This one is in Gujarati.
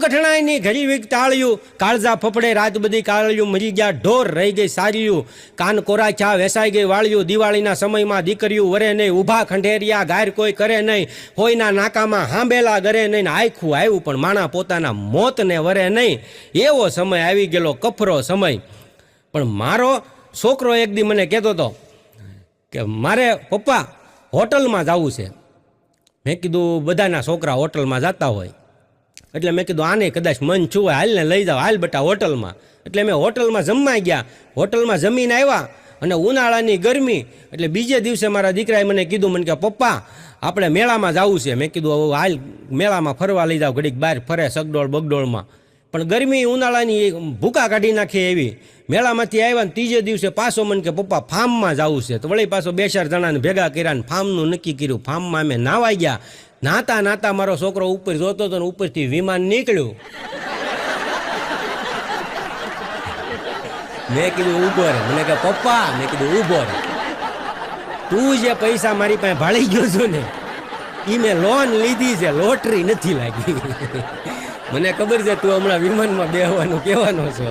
કઠણાઈની ઘડી વીક ટાળ્યું, કાળજા ફફડે રાત બધી કાળ્યું, મરી ગયા ઢોર રહી ગઈ સાર્યું, કાન કોરા ચા વેસાઈ ગઈ વાળ્યું, દિવાળીના સમયમાં દીકરીઓ વરે નહીં, ઊભા ખંડેરિયા ગાયર કોઈ કરે નહીં, હોયના નાકામાં હાંભેલા ગરે નહીં, આખું આવ્યું પણ માણા પોતાના મોતને વરે નહીં. એવો સમય આવી ગયેલો, કફરો સમય. પણ મારો છોકરો એક દી મને કહેતો હતો કે મારે પપ્પા હોટલમાં જવું છે. મેં કીધું બધાના છોકરા હોટલમાં જતા હોય, એટલે મેં કીધું આને કદાચ મન છું હાલ ને લઈ જાઓ, હાલ બેટા હોટલમાં. એટલે મેં હોટલમાં જમવા ગયા, હોટલમાં જમીને આવ્યા અને ઉનાળાની ગરમી એટલે બીજે દિવસે મારા દીકરાએ મને કીધું, મને કે પપ્પા આપણે મેળામાં જવું છે. મેં કીધું હાલ મેળામાં ફરવા લઈ જાઓ, ઘડીક બહાર ફરે સગડોળ બગડોળમાં. પણ ગરમી ઉનાળાની ભૂકા કાઢી નાખી એવી. મેળામાંથી આવ્યા ને ત્રીજે દિવસે પાછો મને કે પપ્પા ફાર્મમાં જવું છે. તો વળી પાછો 2-4 જણાને ભેગા કર્યા ને ફાર્મનું નક્કી કર્યું. ફાર્મમાં અમે નાવા ગયા. નાતા નાતા મારો છોકરો ઉપર જોતો હતો ને ઉપરથી વિમાન નીકળ્યું. મેં કીધું ઊભો રે. મને કે પપ્પા, મેં કીધું ઊભો રે, તું જે પૈસા મારી પાસે ભાળી ગયો છો ને એ મેં લોન લીધી છે, લોટરી નથી લાગી. મને ખબર છે તું હમણાં વિમાનમાં બેહવાનું કહેવાનો છો.